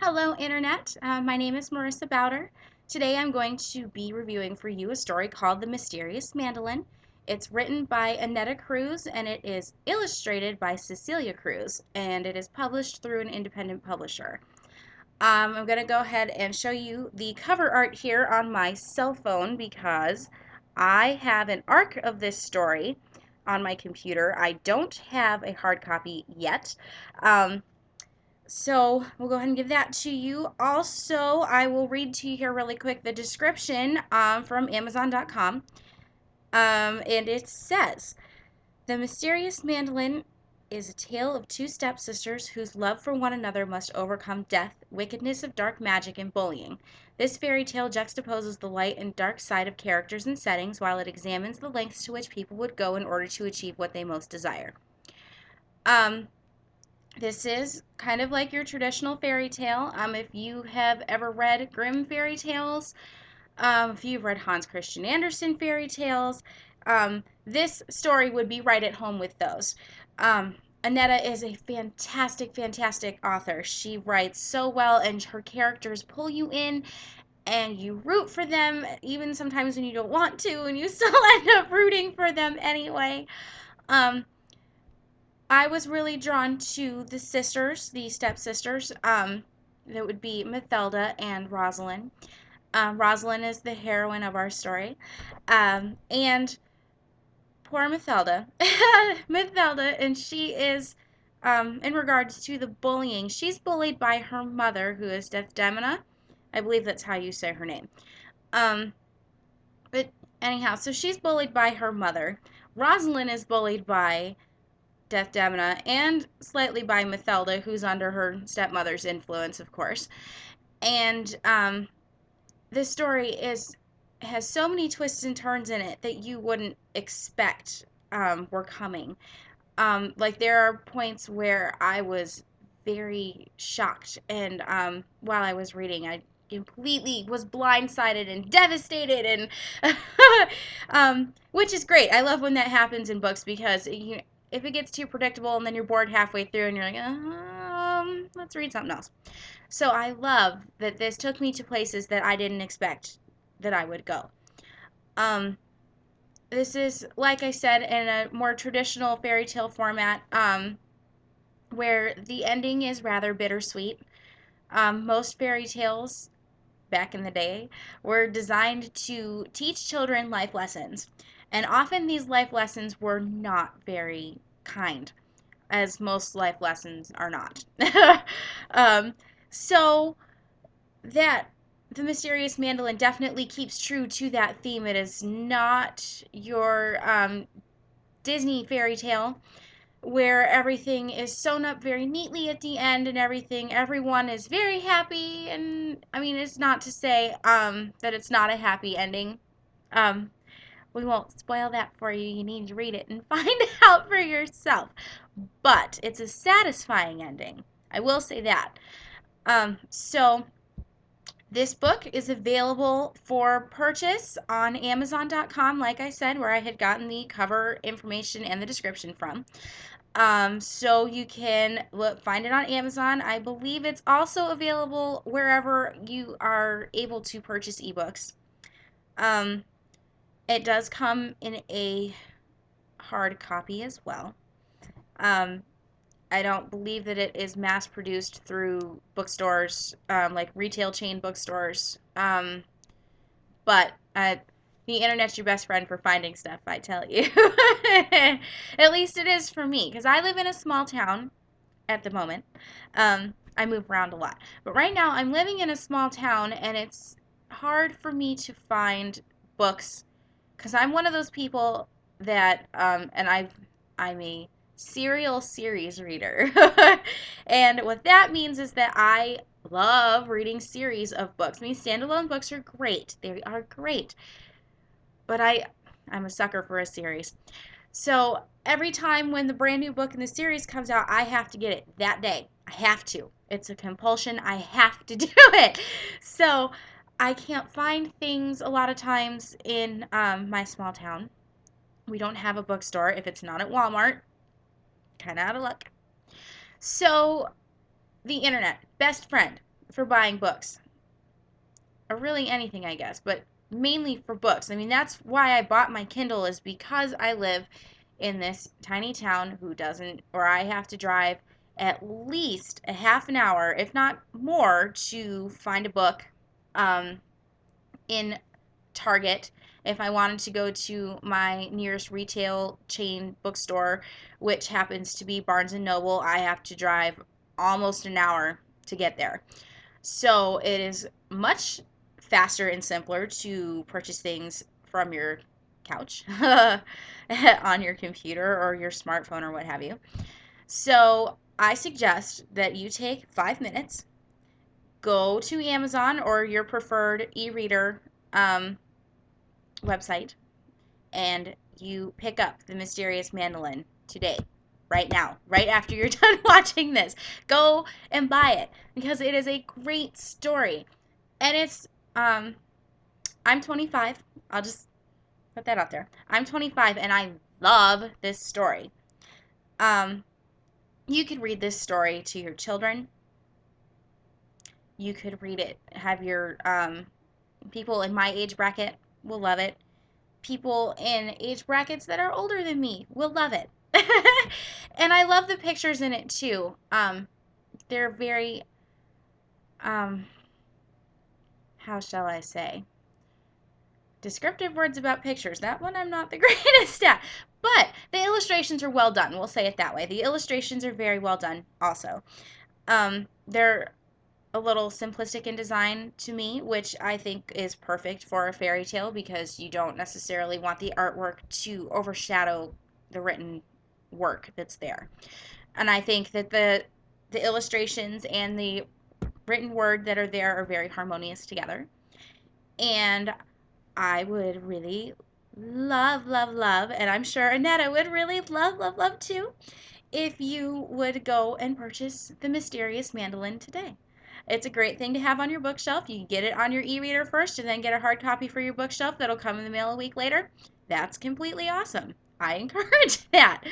Hello, Internet. My name is Marissa Bowder. Today I'm going to be reviewing for you a story called The Mysterious Mandolin. It's written by Aneta Cruz and it is illustrated by Cecilia Cruz, and it is published through an independent publisher. I'm going to go ahead and show you the cover art here on my cell phone because I have an arc of this story on my computer. I don't have a hard copy yet. So we'll go ahead and give that to you. Also, I will read to you here really quick the description from Amazon.com. And it says, The Mysterious Mandolin is a tale of two stepsisters whose love for one another must overcome death, wickedness of dark magic, and bullying. This fairy tale juxtaposes the light and dark side of characters and settings while it examines the lengths to which people would go in order to achieve what they most desire. This is kind of like your traditional fairy tale. If you have ever read Grimm fairy tales, if you've read Hans Christian Andersen fairy tales, this story would be right at home with those. Aneta is a fantastic, fantastic author. She writes so well, and her characters pull you in, and you root for them, even sometimes when you don't want to, and you still end up rooting for them anyway. Um, I was really drawn to the sisters, the stepsisters. That would be Mathilda and Rosalind. Rosalind is the heroine of our story. And poor Mathilda. Mathilda, and she is, in regards to the bullying, she's bullied by her mother, who is Desdemona. I believe that's how you say her name. Um, but anyhow, so she's bullied by her mother. Rosalind is bullied by Desdemona and slightly by Mathilda, who's under her stepmother's influence, of course. And this story has so many twists and turns in it that you wouldn't expect were coming. Like there are points where I was very shocked, and while I was reading, I completely was blindsided and devastated, and which is great. I love when that happens in books because if it gets too predictable and then you're bored halfway through and you're like, let's read something else. So I love that this took me to places that I didn't expect that I would go. This is, like I said, in a more traditional fairy tale format, where the ending is rather bittersweet. Most fairy tales back in the day were designed to teach children life lessons, and often these life lessons were not very kind, as most life lessons are not. um, so that the Mysterious Mandolin definitely keeps true to that theme. It is not your Disney fairy tale where everything is sewn up very neatly at the end and everyone is very happy. And I mean, it's not to say that it's not a happy ending. Um, we won't spoil that for you. You need to read it and find out for yourself. But it's a satisfying ending. I will say that. So this book is available for purchase on Amazon.com, like I said, where I had gotten the cover information and the description from. So you can find it on Amazon. I believe it's also available wherever you are able to purchase ebooks. It does come in a hard copy as well. Um, I don't believe that it is mass produced through bookstores, like retail chain bookstores. But the internet's your best friend for finding stuff, I tell you. At least it is for me, because I live in a small town at the moment. I move around a lot. But right now, I'm living in a small town, and it's hard for me to find books, because I'm one of those people that, I'm a serial series reader. And what that means is that I love reading series of books. I mean, standalone books are great. They are great. But I'm a sucker for a series. So every time when the brand new book in the series comes out, I have to get it that day. I have to. It's a compulsion. I have to do it. So I can't find things a lot of times in my small town. We don't have a bookstore. If it's not at Walmart, kind of out of luck. So the internet, best friend. for buying books, or really anything, I guess, but mainly for books. I mean, that's why I bought my Kindle, is because I live in this tiny town who doesn't, or I have to drive at least a half an hour, if not more, to find a book in Target. If I wanted to go to my nearest retail chain bookstore, which happens to be Barnes and Noble, I have to drive almost an hour to get there. So it is much faster and simpler to purchase things from your couch on your computer or your smartphone or what have you. So I suggest that you take 5 minutes, go to Amazon or your preferred e-reader website, and you pick up The Mysterious Mandolin today, right now, right after you're done watching this. Go and buy it because it is a great story. And it's, I'm 25. I'll just put that out there. I'm 25 and I love this story. You could read this story to your children. You could read it, have your people in my age bracket will love it. People in age brackets that are older than me will love it. And I love the pictures in it too. They're very, um, how shall I say? Descriptive words about pictures. That one I'm not the greatest at. But the illustrations are well done. We'll say it that way. The illustrations are very well done also. They're a little simplistic in design to me, which I think is perfect for a fairy tale because you don't necessarily want the artwork to overshadow the written work that's there. And I think that the illustrations and the written word that are there are very harmonious together. And I would really love, love, love, and I'm sure Aneta would really love, love, love too, if you would go and purchase The Mysterious Mandolin today. It's a great thing to have on your bookshelf. You can get it on your e-reader first and then get a hard copy for your bookshelf that'll come in the mail a week later. That's completely awesome. I encourage that.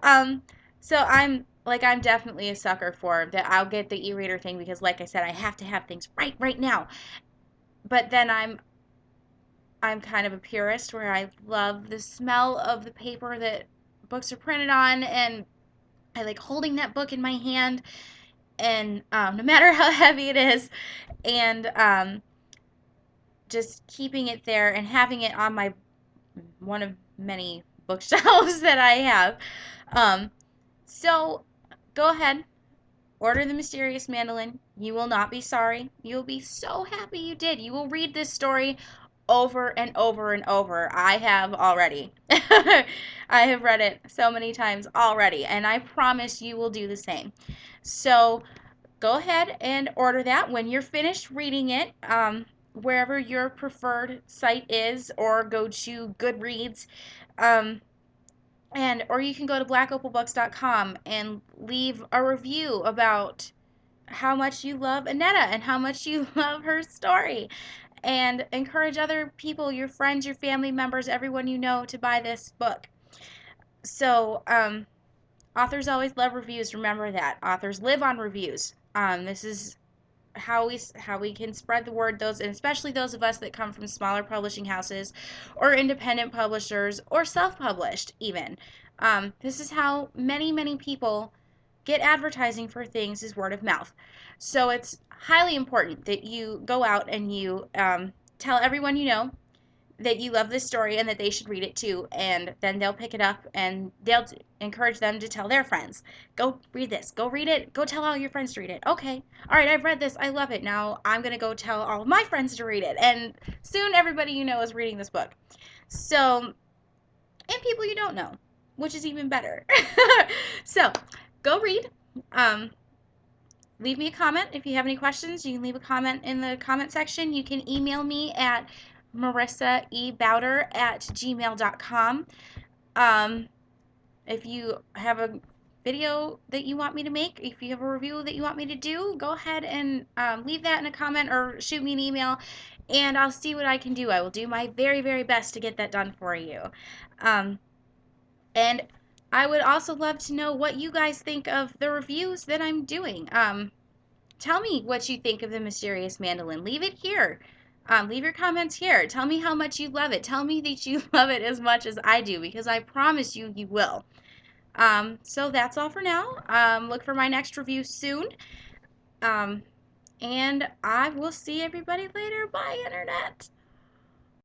Um, so I'm definitely a sucker for that. I'll get the e-reader thing because like I said, I have to have things right now. But then I'm kind of a purist where I love the smell of the paper that books are printed on, and I like holding that book in my hand, and no matter how heavy it is, and just keeping it there and having it on my one of many bookshelves that I have. Um, so go ahead, order The Mysterious Mandolin. You will not be sorry. You'll be so happy you did. You will read this story over and over and over. I have already. I have read it so many times already, and I promise you will do the same. So go ahead and order that when you're finished reading it, wherever your preferred site is, or go to Goodreads. Um, or you can go to blackopalbooks.com and leave a review about how much you love Aneta and how much you love her story. And encourage other people, your friends, your family members, everyone you know, to buy this book. So, authors always love reviews. Remember that. Authors live on reviews. This is how we can spread the word, those, and especially those of us that come from smaller publishing houses or independent publishers or self-published even. This is how many people get advertising for things, is word of mouth. So it's highly important that you go out and you tell everyone you know that you love this story and that they should read it too, and then they'll pick it up and they'll encourage them to tell their friends, go read this, go read it, go tell all your friends to read it. Okay, all right, I've read this, I love it, now I'm gonna go tell all of my friends to read it, and soon everybody you know is reading this book. So, and people you don't know, which is even better. So go read. Leave me a comment if you have any questions. You can leave a comment in the comment section. You can email me at marissaebowder@gmail.com. If you have a video that you want me to make, if you have a review that you want me to do, go ahead and leave that in a comment or shoot me an email, and I'll see what I can do. I will do my very, very best to get that done for you. And I would also love to know what you guys think of the reviews that I'm doing. tell me what you think of the Mysterious Mandolin. Leave it here. Leave your comments here. Tell me how much you love it. Tell me that you love it as much as I do, because I promise you, you will. So that's all for now. Look for my next review soon. Um, and I will see everybody later. Bye, Internet.